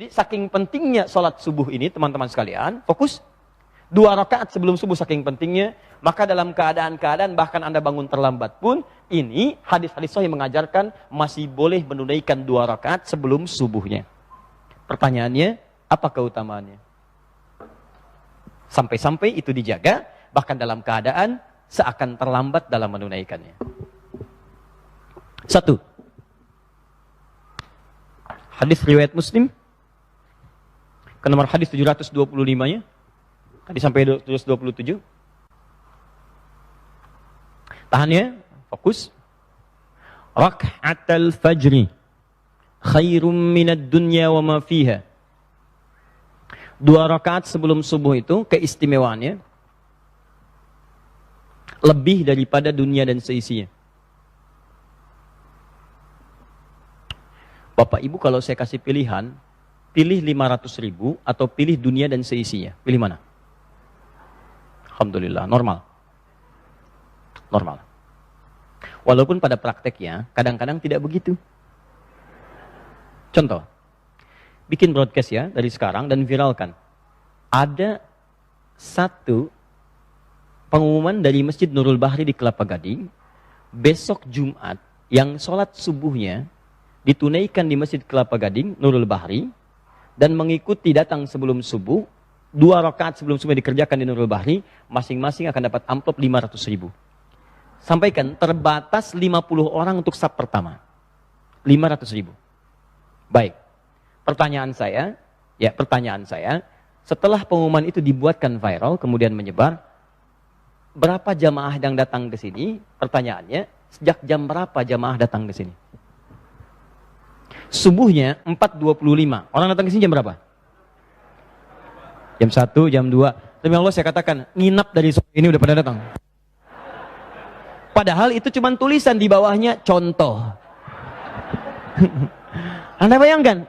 Jadi saking pentingnya sholat subuh ini, teman-teman sekalian, fokus. 2 rakaat sebelum subuh saking pentingnya, maka dalam keadaan-keadaan bahkan Anda bangun terlambat pun, ini hadis-hadis sahih mengajarkan masih boleh menunaikan 2 rakaat sebelum subuhnya. Pertanyaannya, apa keutamaannya? Sampai-sampai itu dijaga, bahkan dalam keadaan seakan terlambat dalam menunaikannya. 1. Hadis riwayat Muslim, ke nomor hadis 725-nya, tadi sampai 727. Tahannya, fokus. Rak'atal fajri khairum minad dunya wa ma fiha. 2 rakaat sebelum subuh itu keistimewaannya lebih daripada dunia dan seisinya. Bapak Ibu, kalau saya kasih pilihan, pilih 500.000 atau pilih dunia dan seisinya, pilih mana? Alhamdulillah, normal. Normal. Walaupun pada prakteknya kadang-kadang tidak begitu. Contoh, bikin broadcast ya dari sekarang dan viralkan. Ada satu pengumuman dari Masjid Nurul Bahri di Kelapa Gading, besok Jumat yang sholat subuhnya ditunaikan di Masjid Kelapa Gading, Nurul Bahri, dan mengikuti datang sebelum subuh, 2 rakaat sebelum subuh dikerjakan di Nurul Bahri, masing-masing akan dapat amplop 500.000. Sampaikan, terbatas 50 orang untuk sab pertama. 500.000. Baik. Pertanyaan saya, setelah pengumuman itu dibuatkan viral, kemudian menyebar, berapa jamaah yang datang ke sini? Pertanyaannya, sejak jam berapa jamaah datang ke sini? Subuhnya 4.25. Orang datang ke sini jam berapa? Jam 1, jam 2. Demi Allah saya katakan, nginap dari sore ini udah pada datang. Padahal itu cuma tulisan di bawahnya, contoh. Anda bayangkan?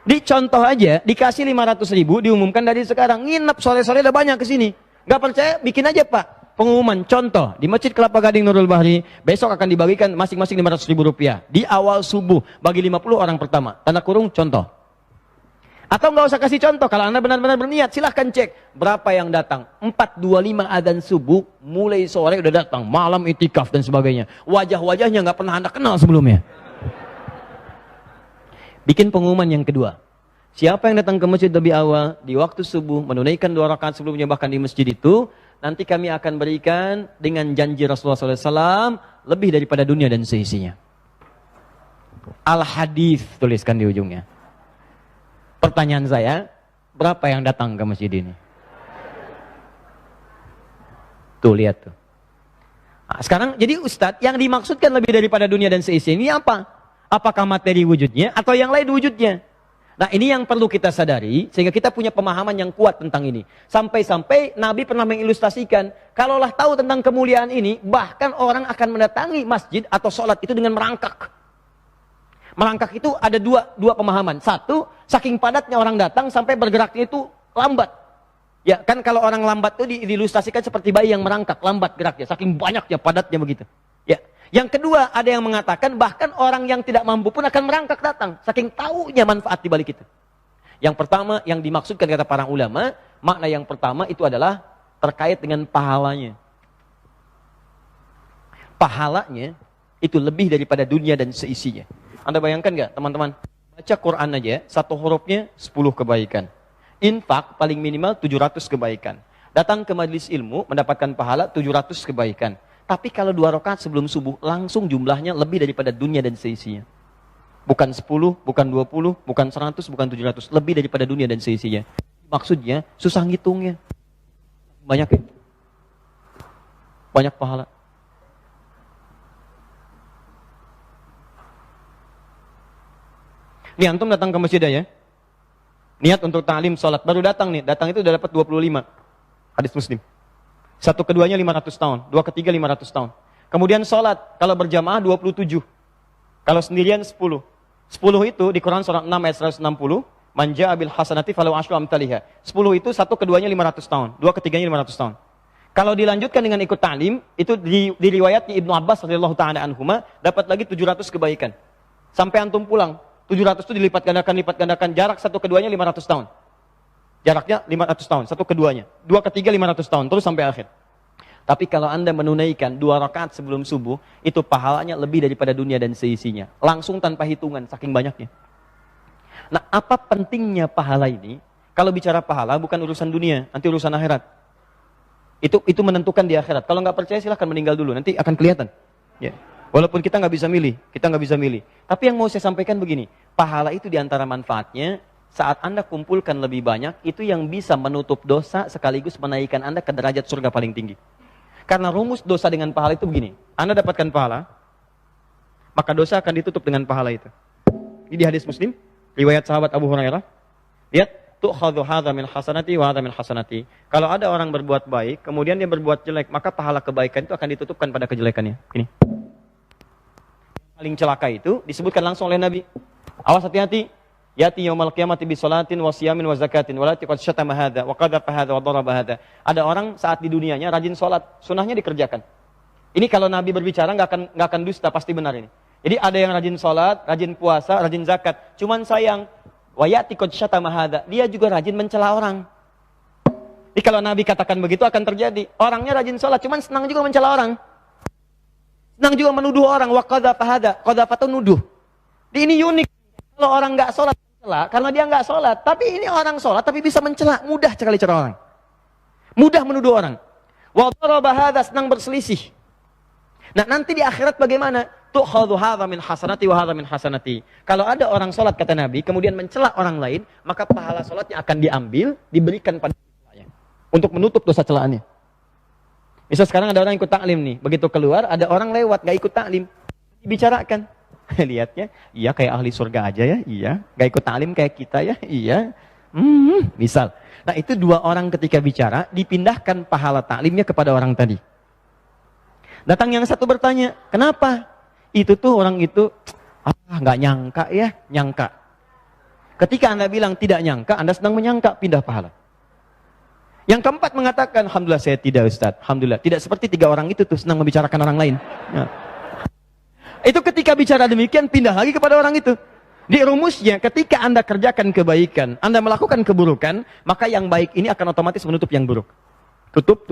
Di contoh aja, dikasih 500.000, diumumkan dari sekarang. Nginep sore-sore udah banyak ke sini. Gak percaya, bikin aja Pak. Pengumuman, contoh. Di Masjid Kelapa Gading Nurul Bahri, besok akan dibagikan masing-masing 500.000 rupiah. Di awal subuh, bagi 50 orang pertama. Tanda kurung, contoh. Atau nggak usah kasih contoh, kalau Anda benar-benar berniat, silahkan cek. Berapa yang datang? 4.25 adzan subuh, mulai sore udah datang. Malam itikaf dan sebagainya. Wajah-wajahnya nggak pernah Anda kenal sebelumnya. Bikin pengumuman yang kedua. Siapa yang datang ke masjid lebih awal, di waktu subuh, menunaikan 2 rakaat sebelumnya, bahkan di masjid itu, nanti kami akan berikan dengan janji Rasulullah SAW, lebih daripada dunia dan seisinya. Al-Hadith, tuliskan di ujungnya. Pertanyaan saya, berapa yang datang ke masjid ini? Tuh, lihat tuh. Nah, sekarang, jadi Ustadz, yang dimaksudkan lebih daripada dunia dan seisinya ini apa? Apakah materi wujudnya atau yang lain wujudnya? Nah, ini yang perlu kita sadari sehingga kita punya pemahaman yang kuat tentang ini. Sampai-sampai Nabi pernah mengilustrasikan, kalaulah tahu tentang kemuliaan ini, bahkan orang akan mendatangi masjid atau sholat itu dengan merangkak. Merangkak itu ada dua pemahaman. Satu, saking padatnya orang datang sampai bergeraknya itu lambat. Ya, kan kalau orang lambat itu diilustrasikan seperti bayi yang merangkak, lambat geraknya, saking banyaknya, padatnya begitu. Ya. Yang kedua, ada yang mengatakan bahkan orang yang tidak mampu pun akan merangkak datang. Saking tahunya manfaat di balik itu. Yang pertama, yang dimaksudkan kata para ulama, makna yang pertama itu adalah terkait dengan pahalanya. Pahalanya itu lebih daripada dunia dan seisinya. Anda bayangkan nggak, teman-teman? Baca Quran aja, 1 hurufnya 10 kebaikan. Infak paling minimal 700 kebaikan. Datang ke majelis ilmu, mendapatkan pahala 700 kebaikan. Tapi kalau 2 rakaat sebelum subuh, langsung jumlahnya lebih daripada dunia dan seisinya. Bukan 10, bukan 20, bukan 100, bukan 700. Lebih daripada dunia dan seisinya. Maksudnya, susah ngitungnya. Banyak ya? Banyak pahala. Nih, antum datang ke masjid ya. Niat untuk ta'lim sholat. Baru datang nih. Datang itu udah dapat 25. Hadis Muslim. 1 keduanya 500 tahun, 2 ketiga 500 tahun. Kemudian sholat, kalau berjamaah 27. Kalau sendirian 10. 10 itu di Quran surah 6 ayat 160, manja abil hasanati falau asyru amthaliha. 10 itu 1 keduanya 500 tahun, 2 ketiganya 500 tahun. Kalau dilanjutkan dengan ikut ta'lim, itu di riwayatnya Ibnu Abbas radhiyallahu ta'ala anhuma, dapat lagi 700 kebaikan. Sampai antum pulang, 700 itu dilipat gandakan, jarak satu keduanya 500 tahun. Jaraknya 500 tahun, satu keduanya. Dua ketiga 500 tahun, terus sampai akhir. Tapi kalau Anda menunaikan 2 rakaat sebelum subuh, itu pahalanya lebih daripada dunia dan seisinya. Langsung tanpa hitungan, saking banyaknya. Nah, apa pentingnya pahala ini? Kalau bicara pahala, bukan urusan dunia, nanti urusan akhirat. Itu menentukan di akhirat. Kalau nggak percaya, silahkan meninggal dulu, nanti akan kelihatan. Ya. Walaupun kita nggak bisa milih. Tapi yang mau saya sampaikan begini, pahala itu diantara manfaatnya, saat Anda kumpulkan lebih banyak, itu yang bisa menutup dosa sekaligus menaikkan Anda ke derajat surga paling tinggi. Karena rumus dosa dengan pahala itu begini, Anda dapatkan pahala, maka dosa akan ditutup dengan pahala itu. Ini di hadis Muslim, riwayat sahabat Abu Hurairah. Lihat, tu'khadhu hadza min hasanati wa hadza min hasanati. Kalau ada orang berbuat baik, kemudian dia berbuat jelek, maka pahala kebaikan itu akan ditutupkan pada kejelekannya. Ini. Paling celaka itu disebutkan langsung oleh Nabi. Awas hati-hati. Yati yaumal qiyamati bi salatin wa siyamin wa zakatin wa la taqad syatama hadza wa qadhafa hadza wa daraba hadza. Ada orang saat di dunianya rajin salat, sunahnya dikerjakan. Ini kalau Nabi berbicara nggak akan dusta, pasti benar ini. Jadi ada yang rajin salat, rajin puasa, rajin zakat. Cuman sayang, wa yati qad syatama hadza, dia juga rajin mencela orang. Jadi kalau Nabi katakan begitu akan terjadi. Orangnya rajin salat, cuman senang juga mencela orang. Senang juga menuduh orang, wa qadhafa hadza, qadhafa itu nuduh. Ini unik. Kalau orang nggak sholat mencela, karena dia nggak sholat. Tapi ini orang sholat, tapi bisa mencela. Mudah sekali cara orang. Mudah menuduh orang. Wa daraba hadza, senang berselisih. Nah nanti di akhirat bagaimana? Tu'khadhu hadza min hasanati wa hadza min hasanati. Kalau ada orang sholat kata Nabi, kemudian mencela orang lain, maka pahala sholatnya akan diambil, diberikan pada celanya untuk menutup dosa celaannya. Misal sekarang ada orang ikut taklim nih, begitu keluar ada orang lewat nggak ikut taklim, dibicarakan. Lihatnya, iya kayak ahli surga aja ya, iya. Gak ikut taklim kayak kita ya, iya. Misal. Nah itu 2 orang ketika bicara, dipindahkan pahala taklimnya kepada orang tadi. Datang yang satu bertanya, kenapa? Itu tuh orang itu, gak nyangka ya, nyangka. Ketika Anda bilang tidak nyangka, Anda sedang menyangka, pindah pahala. Yang keempat mengatakan, alhamdulillah saya tidak Ustaz, alhamdulillah. Tidak seperti 3 orang itu tuh senang membicarakan orang lain. Ya. Itu ketika bicara demikian, pindah lagi kepada orang itu. Di rumusnya, ketika Anda kerjakan kebaikan, Anda melakukan keburukan, maka yang baik ini akan otomatis menutup yang buruk. Tutup.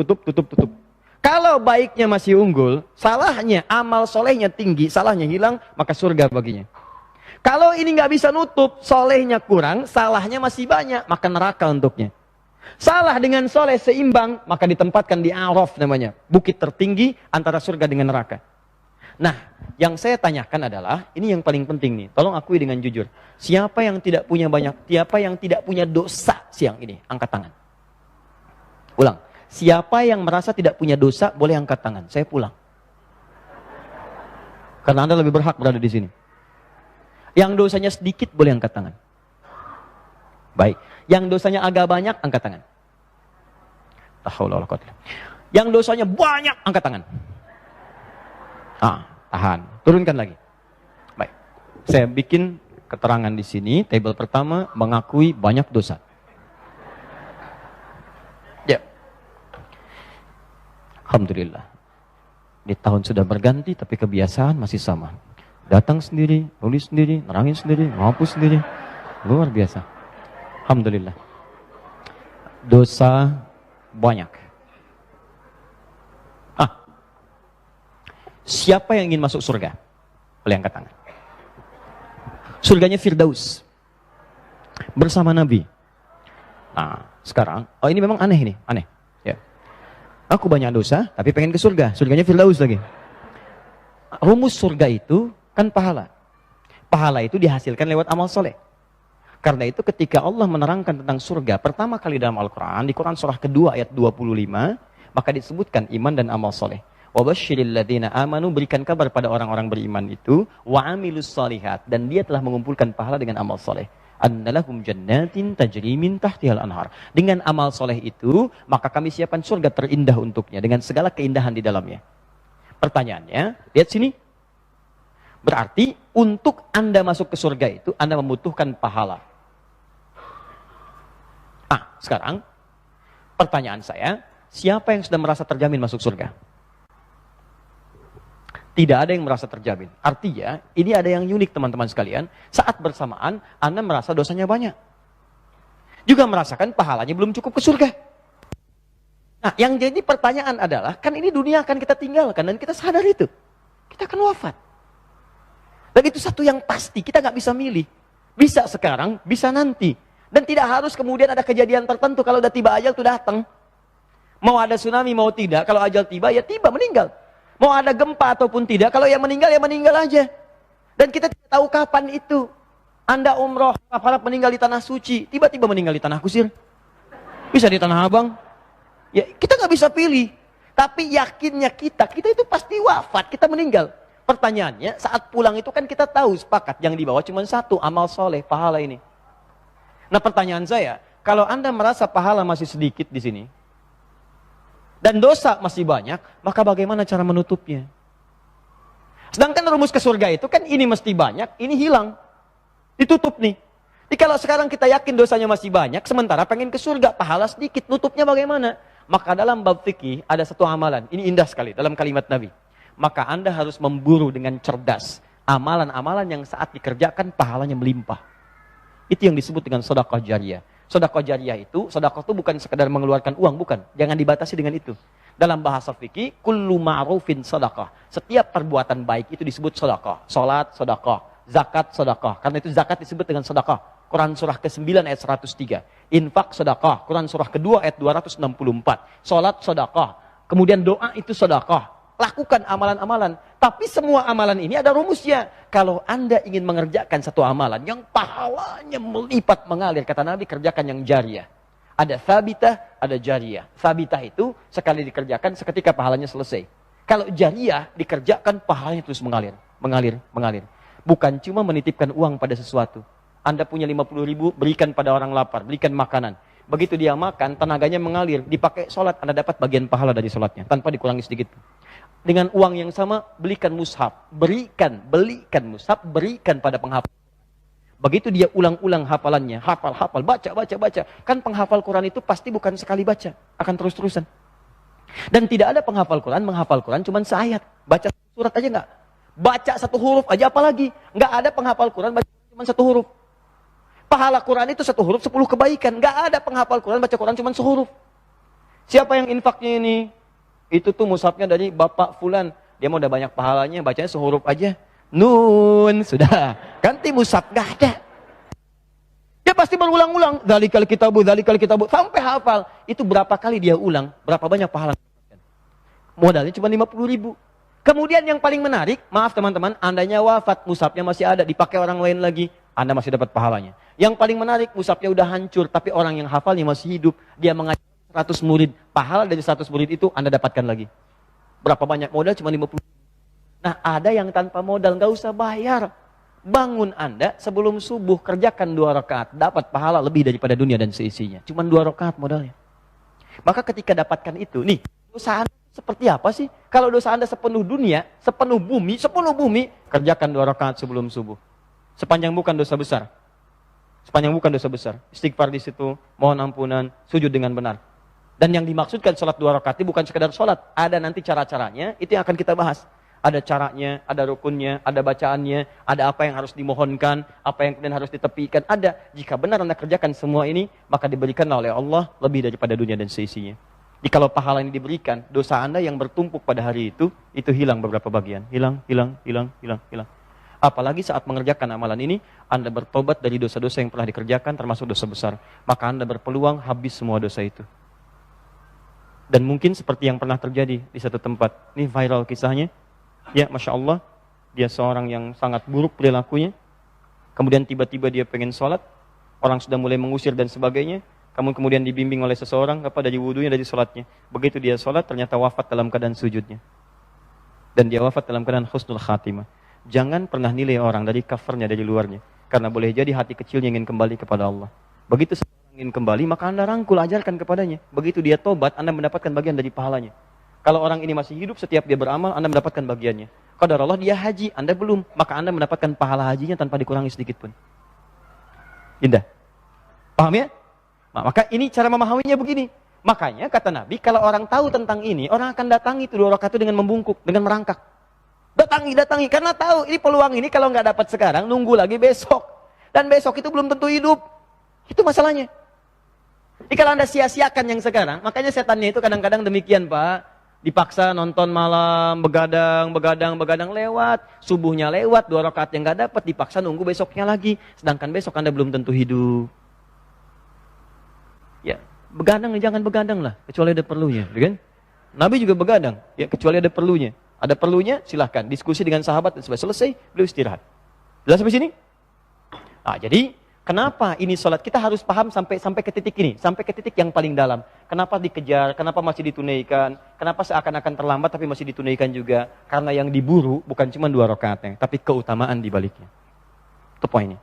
Kalau baiknya masih unggul, salahnya, amal solehnya tinggi, salahnya hilang, maka surga baginya. Kalau ini nggak bisa nutup, solehnya kurang, salahnya masih banyak, maka neraka untuknya. Salah dengan soleh seimbang, maka ditempatkan di Araf namanya. Bukit tertinggi antara surga dengan neraka. Nah, yang saya tanyakan adalah, ini yang paling penting nih, tolong akui dengan jujur. Siapa yang tidak punya dosa siang ini? Angkat tangan. Ulang. Siapa yang merasa tidak punya dosa, boleh angkat tangan. Saya pulang. Karena Anda lebih berhak berada di sini. Yang dosanya sedikit, boleh angkat tangan. Baik. Yang dosanya agak banyak, angkat tangan. Yang dosanya banyak, angkat tangan. Tahan. Turunkan lagi. Baik. Saya bikin keterangan di sini. Tabel pertama mengakui banyak dosa. Ya. Alhamdulillah. Di tahun sudah berganti tapi kebiasaan masih sama. Datang sendiri, nulis sendiri, nerangin sendiri, ngapus sendiri. Luar biasa. Alhamdulillah. Dosa banyak. Siapa yang ingin masuk surga? Boleh angkat tangan. Surganya Firdaus. Bersama Nabi. Nah, sekarang, ini memang aneh ini, aneh. Ya. Aku banyak dosa, tapi pengen ke surga. Surganya Firdaus lagi. Rumus surga itu kan pahala. Pahala itu dihasilkan lewat amal soleh. Karena itu ketika Allah menerangkan tentang surga, pertama kali dalam Al-Quran, di Quran surah kedua ayat 25, maka disebutkan iman dan amal soleh. Wabasyiril ladzina amanu, berikan kabar pada orang-orang beriman itu, wa amilus shalihat, dan dia telah mengumpulkan pahala dengan amal soleh. Annalahum jannatin tajri min tahtihal anhar. Dengan amal soleh itu, maka kami siapkan surga terindah untuknya dengan segala keindahan di dalamnya. Pertanyaannya, lihat sini. Berarti untuk Anda masuk ke surga itu, Anda membutuhkan pahala. Sekarang pertanyaan saya, siapa yang sudah merasa terjamin masuk surga? Tidak ada yang merasa terjamin. Artinya, ini ada yang unik teman-teman sekalian. Saat bersamaan, Anda merasa dosanya banyak. Juga merasakan pahalanya belum cukup ke surga. Nah, yang jadi pertanyaan adalah, kan ini dunia akan kita tinggalkan dan kita sadar itu. Kita akan wafat. Dan itu satu yang pasti, kita nggak bisa milih. Bisa sekarang, bisa nanti. Dan tidak harus kemudian ada kejadian tertentu kalau udah tiba ajal itu datang. Mau ada tsunami, mau tidak, kalau ajal tiba, ya tiba, meninggal. Mau ada gempa ataupun tidak, kalau yang meninggal, ya meninggal aja. Dan kita tidak tahu kapan itu. Anda umroh, harap meninggal di tanah suci, tiba-tiba meninggal di tanah kusir. Bisa di tanah abang. Ya, kita nggak bisa pilih. Tapi yakinnya kita itu pasti wafat, kita meninggal. Pertanyaannya, saat pulang itu kan kita tahu sepakat, yang dibawa cuma satu, amal soleh, pahala ini. Nah pertanyaan saya, kalau Anda merasa pahala masih sedikit di sini, dan dosa masih banyak, maka bagaimana cara menutupnya? Sedangkan rumus ke surga itu kan ini mesti banyak, ini hilang. Ditutup nih. Jadi kalau sekarang kita yakin dosanya masih banyak, sementara pengen ke surga, pahala sedikit, nutupnya bagaimana? Maka dalam bab fikih ada satu amalan, ini indah sekali dalam kalimat Nabi. Maka Anda harus memburu dengan cerdas amalan-amalan yang saat dikerjakan pahalanya melimpah. Itu yang disebut dengan sedekah jariyah. Sedekah jariyah itu, sedekah itu bukan sekedar mengeluarkan uang, bukan. Jangan dibatasi dengan itu. Dalam bahasa fikih, kullu ma'rufin sedekah. Setiap perbuatan baik itu disebut sedekah. Salat sedekah, zakat sedekah. Karena itu zakat disebut dengan sedekah. Quran surah ke-9 ayat 103. Infak sedekah. Quran surah ke-2 ayat 264. Salat sedekah. Kemudian doa itu sedekah. Lakukan amalan-amalan. Tapi semua amalan ini ada rumusnya. Kalau Anda ingin mengerjakan satu amalan yang pahalanya melipat mengalir, kata Nabi, kerjakan yang jariyah. Ada thabitah, ada jariyah. Thabitah itu sekali dikerjakan seketika pahalanya selesai. Kalau jariyah dikerjakan pahalanya terus mengalir. Mengalir, mengalir. Bukan cuma menitipkan uang pada sesuatu. Anda punya 50.000, berikan pada orang lapar, berikan makanan. Begitu dia makan, tenaganya mengalir. Dipakai sholat, Anda dapat bagian pahala dari sholatnya. Tanpa dikurangi sedikit. Dengan uang yang sama, belikan mushaf. Belikan mushaf, berikan pada penghafal. Begitu dia ulang-ulang hafalannya. Hafal, baca. Kan penghafal Quran itu pasti bukan sekali baca. Akan terus-terusan. Dan tidak ada penghafal Quran, menghafal Quran cuma seayat. Baca surat aja enggak. Baca satu huruf aja apalagi. Enggak ada penghafal Quran, baca cuma satu huruf. Pahala Quran itu satu huruf 10 kebaikan. Enggak ada penghafal Quran, baca Quran cuma sehuruf. Siapa yang infaknya ini? Itu tuh mushafnya dari Bapak Fulan. Dia mau udah banyak pahalanya, bacanya sehuruf aja. Nun, sudah. Ganti mushaf, enggak ada. Dia pasti berulang-ulang. Dzalikal kitabu, sampai hafal. Itu berapa kali dia ulang, berapa banyak pahala. Modalnya cuma 50.000. Kemudian yang paling menarik, maaf teman-teman, andanya wafat, mushafnya masih ada, dipakai orang lain lagi, Anda masih dapat pahalanya. Yang paling menarik, mushafnya udah hancur, tapi orang yang hafalnya masih hidup, dia mengajar 100 murid, pahala dari 100 murid itu Anda dapatkan lagi. Berapa banyak modal? Cuma 50. Nah, ada yang tanpa modal, nggak usah bayar. Bangun Anda sebelum subuh, kerjakan 2 rakaat, dapat pahala lebih daripada dunia dan seisinya. Cuma 2 rakaat modalnya. Maka ketika dapatkan itu, nih, dosa Anda seperti apa sih? Kalau dosa Anda sepenuh dunia, sepenuh bumi, kerjakan 2 rakaat sebelum subuh. Sepanjang bukan dosa besar. Istighfar di situ, mohon ampunan, sujud dengan benar. Dan yang dimaksudkan sholat 2 rakaat itu bukan sekedar sholat. Ada nanti cara-caranya, itu yang akan kita bahas. Ada caranya, ada rukunnya, ada bacaannya, ada apa yang harus dimohonkan, apa yang kemudian harus ditepikan. Ada. Jika benar Anda kerjakan semua ini, maka diberikanlah oleh Allah lebih daripada dunia dan seisinya. Jadi kalau pahala ini diberikan, dosa Anda yang bertumpuk pada hari itu hilang beberapa bagian. Hilang. Apalagi saat mengerjakan amalan ini, Anda bertobat dari dosa-dosa yang pernah dikerjakan, termasuk dosa besar. Maka Anda berpeluang habis semua dosa itu. Dan mungkin seperti yang pernah terjadi di satu tempat. Ini viral kisahnya. Ya, Masya Allah. Dia seorang yang sangat buruk perilakunya. Kemudian tiba-tiba dia pengen sholat. Orang sudah mulai mengusir dan sebagainya. Kemudian dibimbing oleh seseorang. Dari wudunya, dari sholatnya. Begitu dia sholat, ternyata wafat dalam keadaan sujudnya. Dan dia wafat dalam keadaan husnul khatimah. Jangan pernah nilai orang dari covernya, dari luarnya. Karena boleh jadi hati kecilnya ingin kembali kepada Allah. Begitu ingin kembali, maka Anda rangkul, ajarkan kepadanya. Begitu dia tobat, Anda mendapatkan bagian dari pahalanya. Kalau orang ini masih hidup, setiap dia beramal, Anda mendapatkan bagiannya. Qadar Allah dia haji, Anda belum, maka Anda mendapatkan pahala hajinya tanpa dikurangi sedikit pun. Indah. Paham ya? Nah, maka ini cara memahaminya begini. Makanya kata Nabi, kalau orang tahu tentang ini, orang akan datangi itu 2 rakaat itu dengan membungkuk, dengan merangkak. Datangi, karena tahu ini peluang ini kalau nggak dapat sekarang, nunggu lagi besok. Dan besok itu belum tentu hidup. Itu masalahnya. Jadi kalau Anda sia-siakan yang sekarang, makanya setannya itu kadang-kadang demikian Pak. Dipaksa nonton malam, begadang lewat, subuhnya lewat, 2 rakaat yang nggak dapat, dipaksa nunggu besoknya lagi. Sedangkan besok Anda belum tentu hidup. Ya, begadang jangan begadang lah, kecuali ada perlunya, kan? Nabi juga begadang, ya kecuali ada perlunya. Ada perlunya, silahkan diskusi dengan sahabat dan selesai, beliau istirahat. Jelas sampai sini? Nah, jadi kenapa ini sholat? Kita harus paham sampai ke titik ini, sampai ke titik yang paling dalam. Kenapa dikejar? Kenapa masih ditunaikan? Kenapa seakan-akan terlambat tapi masih ditunaikan juga? Karena yang diburu bukan cuma 2 rakaatnya, tapi keutamaan di baliknya. Itu poinnya.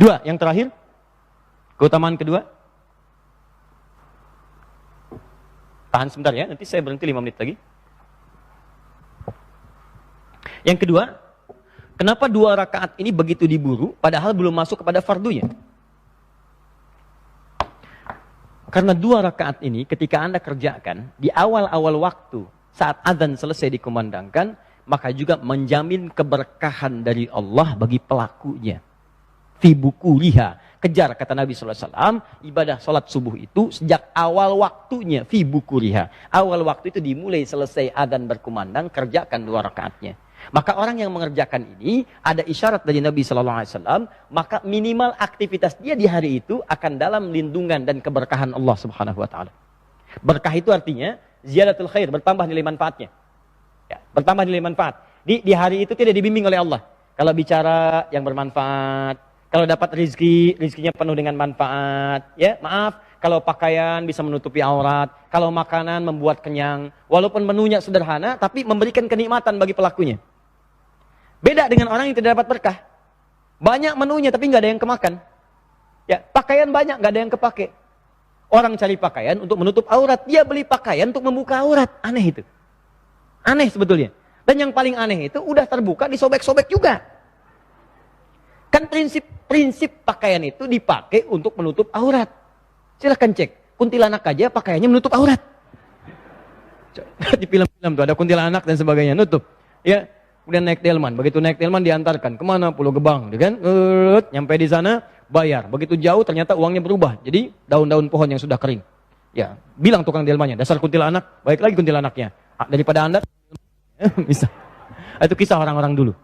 2, yang terakhir. Keutamaan kedua. Tahan sebentar ya, nanti saya berhenti 5 menit lagi. Yang kedua, kenapa 2 rakaat ini begitu diburu, padahal belum masuk kepada fardunya? Karena 2 rakaat ini ketika Anda kerjakan, di awal-awal waktu, saat azan selesai dikumandangkan, maka juga menjamin keberkahan dari Allah bagi pelakunya. Fi bukuliha. Kejar, kata Nabi SAW, ibadah sholat subuh itu sejak awal waktunya, fi bukuliha. Awal waktu itu dimulai selesai azan berkumandang, kerjakan 2 rakaatnya. Maka orang yang mengerjakan ini, ada isyarat dari Nabi SAW, maka minimal aktivitas dia di hari itu akan dalam lindungan dan keberkahan Allah Subhanahu Wa Taala. Berkah itu artinya, ziyadatul khair, bertambah nilai manfaatnya. Ya, bertambah nilai manfaat. Di hari itu tidak dibimbing oleh Allah. Kalau bicara yang bermanfaat, kalau dapat rizkinya penuh dengan manfaat. Ya, maaf, kalau pakaian bisa menutupi aurat, kalau makanan membuat kenyang, walaupun menunya sederhana, tapi memberikan kenikmatan bagi pelakunya. Beda dengan orang yang tidak dapat berkah. Banyak menunya tapi nggak ada yang kemakan. Ya, pakaian banyak nggak ada yang kepake. Orang cari pakaian untuk menutup aurat, dia beli pakaian untuk membuka aurat. Aneh itu. Aneh sebetulnya. Dan yang paling aneh itu udah terbuka disobek-sobek juga. Kan prinsip pakaian itu dipakai untuk menutup aurat. Silahkan cek. Kuntilanak aja pakaiannya menutup aurat. Di film-film tuh ada kuntilanak dan sebagainya, nutup. Ya, kemudian naik delman. Begitu naik delman diantarkan kemana? Pulau Gebang, kan? Nyampe di sana bayar. Begitu jauh ternyata uangnya berubah. Jadi daun-daun pohon yang sudah kering. Ya, bilang tukang delmannya, dasar kuntilanak, baik lagi kuntilanaknya. Daripada Anda bisa. Itu kisah orang-orang dulu.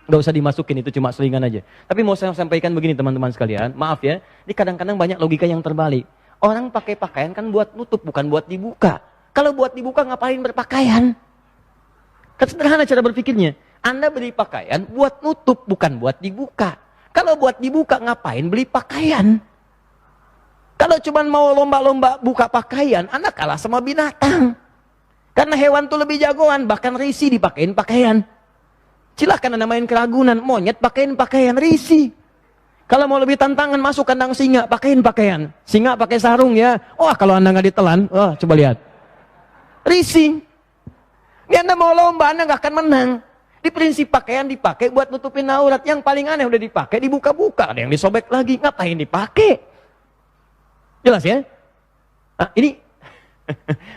Gak usah dimasukin, itu cuma selingan aja. Tapi mau saya sampaikan begini teman-teman sekalian, maaf ya, ini kadang-kadang banyak logika yang terbalik. Orang pakai pakaian kan buat nutup, bukan buat dibuka. Kalau buat dibuka ngapain berpakaian? Kan sederhana cara berpikirnya. Anda beli pakaian buat nutup, bukan buat dibuka. Kalau buat dibuka ngapain beli pakaian? Kalau cuma mau lomba-lomba buka pakaian, Anda kalah sama binatang. Karena hewan tuh lebih jagoan, bahkan risi dipakein pakaian. Silahkan Anda main keragunan, monyet pakein pakaian risi. Kalau mau lebih tantangan masuk kandang singa, pakein pakaian. Singa pakai sarung ya. Wah, kalau Anda nggak ditelan, wah coba lihat. Risi. Ini Anda mau lomba, Anda nggak akan menang. Di prinsip pakaian dipakai buat nutupin aurat. Yang paling aneh udah dipakai dibuka-buka, ada yang disobek lagi, ngapain dipakai? Jelas ya? Nah, ini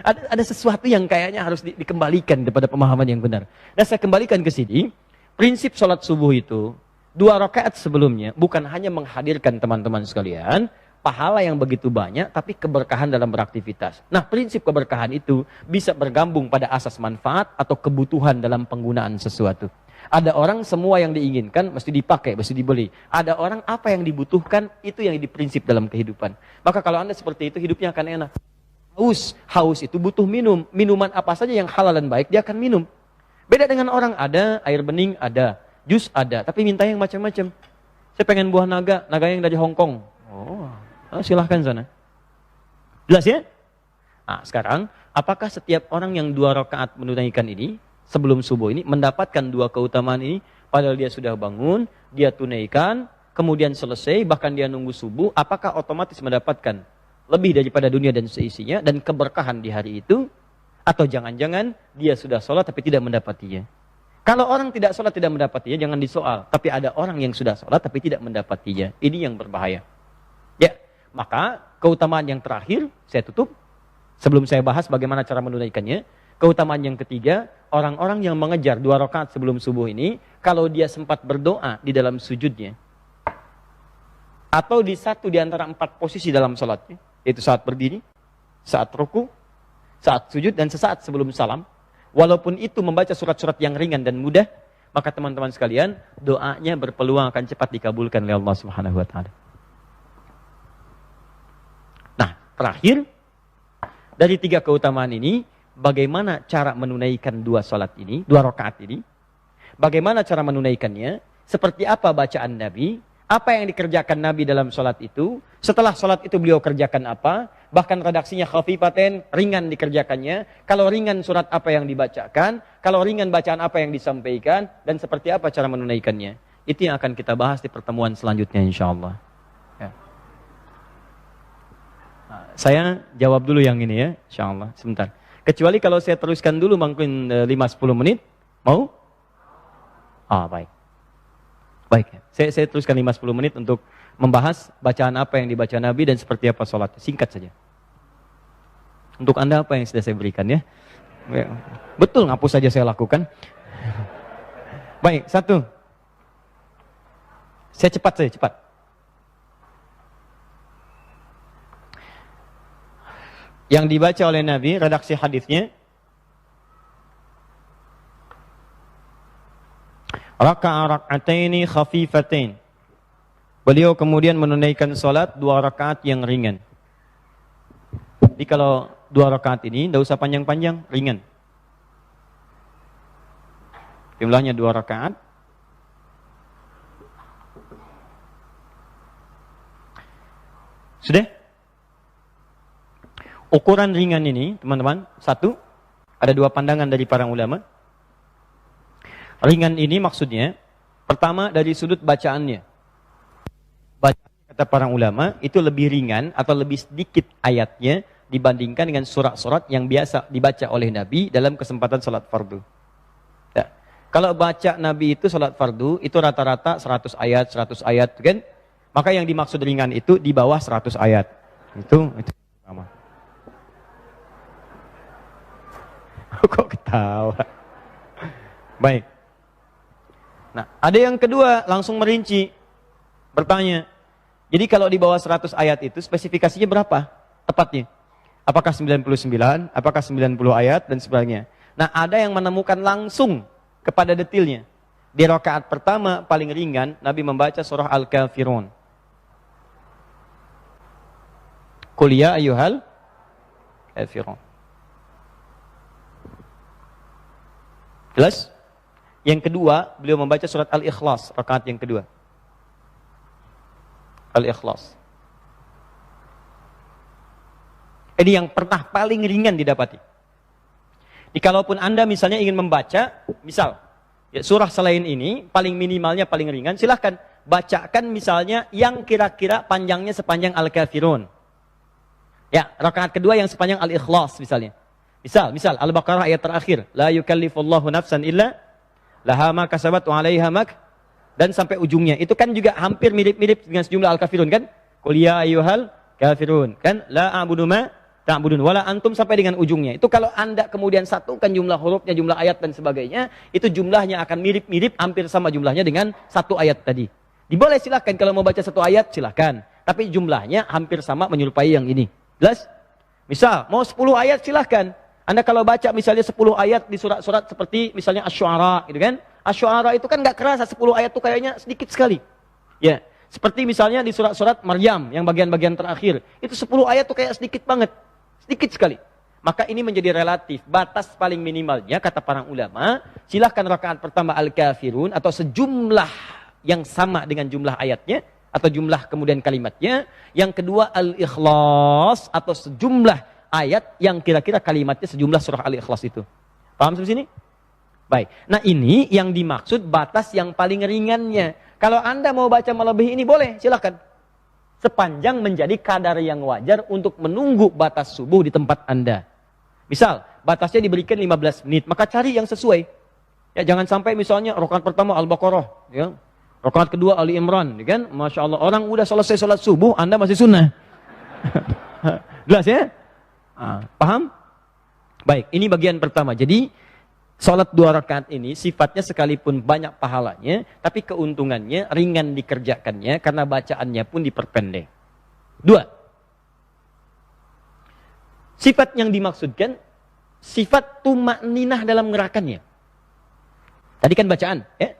ada sesuatu yang kayaknya harus dikembalikan kepada pemahaman yang benar. Nah, saya kembalikan ke sini. Prinsip sholat subuh itu 2 rakaat sebelumnya bukan hanya menghadirkan teman-teman sekalian pahala yang begitu banyak, tapi keberkahan dalam beraktivitas. Nah, prinsip keberkahan itu bisa bergabung pada asas manfaat atau kebutuhan dalam penggunaan sesuatu. Ada orang semua yang diinginkan mesti dipakai, mesti dibeli. Ada orang apa yang dibutuhkan itu yang diprinsip dalam kehidupan. Maka kalau Anda seperti itu, hidupnya akan enak. Haus itu butuh minum. Minuman apa saja yang halal dan baik dia akan minum. Beda dengan orang, ada air bening, ada jus, ada, tapi minta yang macam-macam. Saya pengen buah naga yang dari Hong Kong. Oh, silahkan sana. Jelas ya? Nah, sekarang apakah setiap orang yang 2 rakaat menunaikan ini sebelum subuh ini mendapatkan 2 keutamaan ini? Padahal dia sudah bangun, dia tunaikan, kemudian selesai, bahkan dia nunggu subuh. Apakah otomatis mendapatkan lebih daripada dunia dan seisinya dan keberkahan di hari itu? Atau jangan-jangan dia sudah sholat tapi tidak mendapatinya? Kalau orang tidak sholat tidak mendapatinya, jangan disoal. Tapi ada orang yang sudah sholat tapi tidak mendapatinya. Ini yang berbahaya. Ya, maka keutamaan yang terakhir saya tutup sebelum saya bahas bagaimana cara menunaikannya. Keutamaan yang ketiga, orang-orang yang mengejar 2 rakaat sebelum subuh ini, kalau dia sempat berdoa di dalam sujudnya, atau di satu di antara 4 posisi dalam salatnya, yaitu saat berdiri, saat ruku, saat sujud, dan sesaat sebelum salam, walaupun itu membaca surat-surat yang ringan dan mudah, maka teman-teman sekalian, doanya berpeluang akan cepat dikabulkan oleh Allah Subhanahu wa taala. Nah, terakhir dari 3 keutamaan ini, bagaimana cara menunaikan 2 salat ini, 2 rakaat ini? Bagaimana cara menunaikannya? Seperti apa bacaan Nabi? Apa yang dikerjakan Nabi dalam salat itu? Setelah salat itu beliau kerjakan apa? Bahkan redaksinya khafifaten, ringan dikerjakannya. Kalau ringan surat apa yang dibacakan? Kalau ringan bacaan apa yang disampaikan? Dan seperti apa cara menunaikannya? Itu yang akan kita bahas di pertemuan selanjutnya insyaallah. Ya. Nah, saya jawab dulu yang ini ya, insyaallah. Sebentar. Kecuali kalau saya teruskan dulu mungkin 5-10 menit. Mau? Baik. Baik ya. Saya teruskan 5-10 menit untuk membahas bacaan apa yang dibaca Nabi dan seperti apa sholatnya. Singkat saja. Untuk Anda apa yang sudah saya berikan ya. Betul, ngapus saja saya lakukan. Baik, 1. Saya cepat. Yang dibaca oleh Nabi, redaksi hadisnya, raka'ataini khafifatain. Beliau kemudian menunaikan salat 2 rakaat yang ringan. Jadi kalau 2 rakaat ini tidak usah panjang-panjang, ringan. Jumlahnya 2 rakaat. Sudah? Ukuran ringan ini, teman-teman, 1, ada 2 pandangan dari para ulama. Ringan ini maksudnya, pertama dari sudut bacaannya. Bacaan kata para ulama itu lebih ringan atau lebih sedikit ayatnya dibandingkan dengan surat-surat yang biasa dibaca oleh Nabi dalam kesempatan salat fardu. Ya. Kalau baca Nabi itu salat fardu itu rata-rata 100 ayat kan? Maka yang dimaksud ringan itu di bawah 100 ayat. Itu pertama. Kok ketawa? Baik. Nah, ada yang kedua langsung merinci. Bertanya. Jadi kalau di bawah 100 ayat itu spesifikasinya berapa? Tepatnya. Apakah 99? Apakah 90 ayat? Dan sebagainya. Nah, ada yang menemukan langsung kepada detailnya. Di rakaat pertama paling ringan, Nabi membaca surah Al-Kafirun. Qul ya ayyuhal kafirun. Jelas? Yang kedua, beliau membaca surat Al-Ikhlas, rakaat yang kedua. Al-Ikhlas. Ini yang pernah paling ringan didapati. Jadi kalaupun Anda misalnya ingin membaca, misal, ya, surah selain ini, paling minimalnya paling ringan, silahkan bacakan misalnya yang kira-kira panjangnya sepanjang Al-Kafirun. Ya, rakaat kedua yang sepanjang Al-Ikhlas misalnya. Misal Al-Baqarah ayat terakhir, la yukallifullahu nafsan illa laha ma kasabat wa 'alaiha mak, dan sampai ujungnya. Itu kan juga hampir mirip-mirip dengan sejumlah Al-Kafirun kan? Qul ya ayyuhal kafirun kan? La a'budu ma ta'budun wala antum sampai dengan ujungnya. Itu kalau Anda kemudian satukan jumlah hurufnya, jumlah ayat dan sebagainya, itu jumlahnya akan mirip-mirip hampir sama jumlahnya dengan satu ayat tadi. Diboleh silahkan kalau mau baca satu ayat silahkan. Tapi jumlahnya hampir sama menyerupai yang ini. Jelas? Misal, mau 10 ayat silahkan. Anda kalau baca misalnya 10 ayat di surat-surat seperti misalnya Asy-Syu'ara gitu kan. Asy-Syu'ara itu kan nggak kerasa 10 ayat itu kayaknya sedikit sekali. Ya, seperti misalnya di surat-surat Maryam yang bagian-bagian terakhir. Itu 10 ayat itu kayak sedikit banget. Sedikit sekali. Maka ini menjadi relatif. Batas paling minimalnya kata para ulama, silahkan rakaat pertama Al-Kafirun atau sejumlah yang sama dengan jumlah ayatnya atau jumlah kemudian kalimatnya. Yang kedua Al-Ikhlas atau sejumlah ayat yang kira-kira kalimatnya sejumlah surah Al-Ikhlas itu. Paham sampai sini? Baik. Nah ini yang dimaksud batas yang paling ringannya. Kalau Anda mau baca melebihi ini boleh, silakan. Sepanjang menjadi kadar yang wajar untuk menunggu batas subuh di tempat Anda. Misal, batasnya diberikan 15 menit, maka cari yang sesuai. Ya jangan sampai misalnya rakaat pertama Al-Baqarah, ya. Rakaat kedua Ali Imran, ya kan? Masya Allah, orang udah selesai sholat subuh, Anda masih sunnah. Jelas ya? Paham? Baik, ini bagian pertama. Jadi, sholat 2 rakaat ini sifatnya sekalipun banyak pahalanya, tapi keuntungannya ringan dikerjakannya karena bacaannya pun diperpendek. 2. Sifat yang dimaksudkan, sifat tuma'ninah dalam gerakannya. Tadi kan bacaan, ya?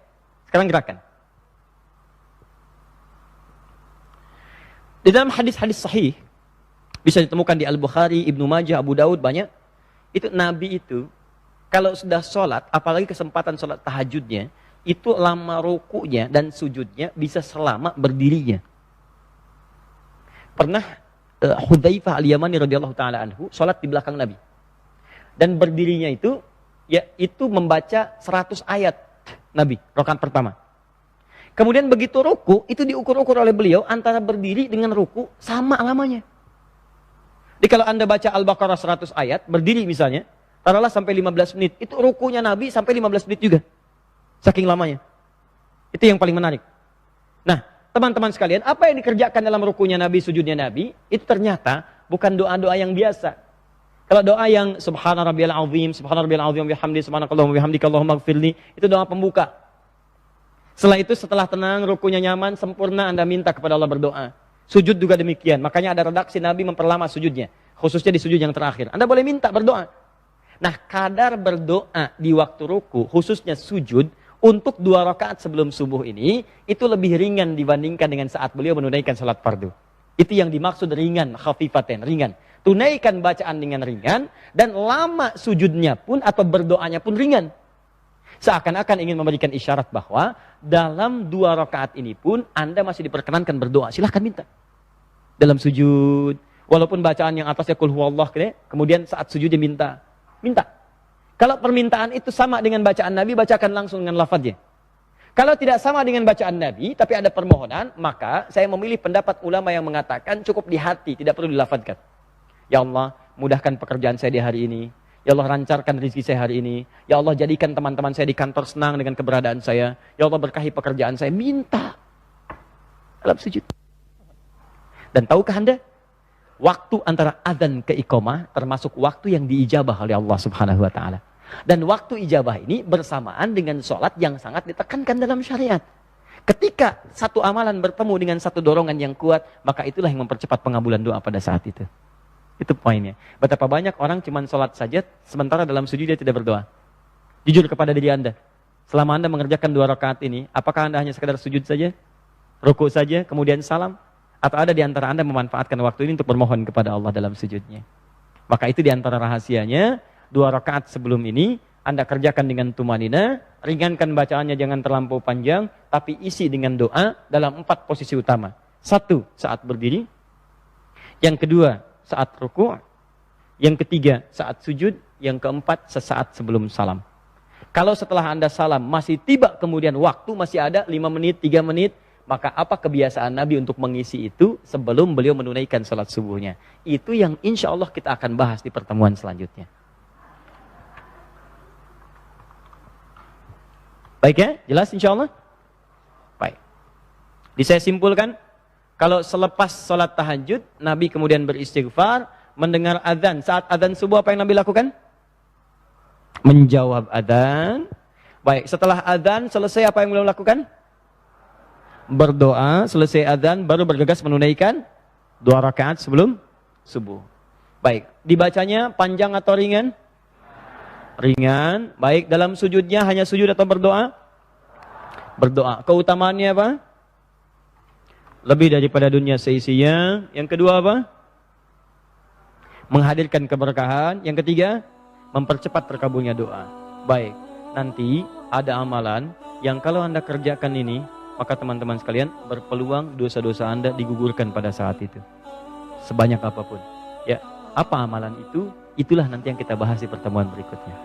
Sekarang gerakan. Di dalam hadis-hadis sahih, bisa ditemukan di Al-Bukhari, Ibnu Majah, Abu Daud, banyak. Itu Nabi itu, kalau sudah sholat, apalagi kesempatan sholat tahajudnya, itu lama rukunya dan sujudnya bisa selama berdirinya. Pernah Hudzaifah Al-Yamani radhiyallahu ta'ala anhu, sholat di belakang Nabi. Dan berdirinya itu, yaitu membaca 100 ayat Nabi, rakaat pertama. Kemudian begitu ruku, itu diukur-ukur oleh beliau, antara berdiri dengan ruku, sama lamanya. Jadi kalau Anda baca Al-Baqarah 100 ayat, berdiri misalnya, taruhlah sampai 15 menit. Itu rukunya Nabi sampai 15 menit juga. Saking lamanya. Itu yang paling menarik. Nah, teman-teman sekalian, apa yang dikerjakan dalam rukunya Nabi, sujudnya Nabi, itu ternyata bukan doa-doa yang biasa. Kalau doa yang subhana rabbiyal azim, subhana rabbiyal azim bihamdi, subhanakallahumma bihamdika Allahumma ighfirli, itu doa pembuka. Setelah itu, setelah tenang, rukunya nyaman, sempurna, Anda minta kepada Allah berdoa. Sujud juga demikian. Makanya ada redaksi Nabi memperlama sujudnya. Khususnya di sujud yang terakhir. Anda boleh minta berdoa. Nah, kadar berdoa di waktu ruku, khususnya sujud, untuk 2 rakaat sebelum subuh ini, itu lebih ringan dibandingkan dengan saat beliau menunaikan salat fardu. Itu yang dimaksud ringan, khafifaten, ringan. Tunaikan bacaan dengan ringan, dan lama sujudnya pun atau berdoanya pun ringan. Seakan-akan ingin memberikan isyarat bahwa dalam 2 rakaat ini pun Anda masih diperkenankan berdoa. Silahkan minta. Dalam sujud, walaupun bacaan yang atasnya kul huwallah, kemudian saat sujud dia minta. Kalau permintaan itu sama dengan bacaan Nabi, bacakan langsung dengan lafadznya. Kalau tidak sama dengan bacaan Nabi, tapi ada permohonan, maka saya memilih pendapat ulama yang mengatakan cukup di hati, tidak perlu dilafadzkan. Ya Allah, mudahkan pekerjaan saya di hari ini. Ya Allah, lancarkan rezeki saya hari ini. Ya Allah, jadikan teman-teman saya di kantor senang dengan keberadaan saya. Ya Allah, berkahi pekerjaan saya. Minta. Dalam sujud. Dan tahukah Anda? Waktu antara adzan ke iqamah termasuk waktu yang diijabah oleh Allah subhanahu wa ta'ala. Dan waktu ijabah ini bersamaan dengan sholat yang sangat ditekankan dalam syariat. Ketika satu amalan bertemu dengan satu dorongan yang kuat, maka itulah yang mempercepat pengabulan doa pada saat itu. Itu poinnya. Betapa banyak orang cuma sholat saja, sementara dalam sujud dia tidak berdoa. Jujur kepada diri Anda. Selama Anda mengerjakan 2 rakaat ini, apakah Anda hanya sekedar sujud saja? Ruku saja, kemudian salam? Atau ada di antara Anda memanfaatkan waktu ini untuk bermohon kepada Allah dalam sujudnya? Maka itu di antara rahasianya, 2 rakaat sebelum ini, Anda kerjakan dengan tumanina, ringankan bacaannya jangan terlampau panjang, tapi isi dengan doa dalam 4 posisi utama. 1, saat berdiri. Yang kedua, saat ruku', yang ketiga saat sujud, yang keempat sesaat sebelum salam. Kalau setelah Anda salam masih tiba kemudian waktu masih ada 5 menit, 3 menit, maka apa kebiasaan Nabi untuk mengisi itu sebelum beliau menunaikan salat subuhnya? Itu yang insya Allah kita akan bahas di pertemuan selanjutnya. Baik ya? Jelas insya Allah? Baik. Jadi saya simpulkan, kalau selepas sholat tahajud, Nabi kemudian beristighfar, mendengar azan. Saat azan subuh apa yang Nabi lakukan? Menjawab azan. Baik, setelah azan selesai apa yang beliau lakukan? Berdoa, selesai azan, baru bergegas menunaikan 2 rakaat sebelum subuh. Baik, dibacanya panjang atau ringan? Ringan. Baik, dalam sujudnya hanya sujud atau berdoa? Berdoa. Keutamaannya apa? Lebih daripada dunia seisinya. Yang kedua apa? Menghadirkan keberkahan. Yang ketiga, mempercepat terkabulnya doa. Baik, nanti ada amalan yang kalau Anda kerjakan ini, maka teman-teman sekalian berpeluang dosa-dosa Anda digugurkan pada saat itu. Sebanyak apapun. Ya, apa amalan itu? Itulah nanti yang kita bahas di pertemuan berikutnya.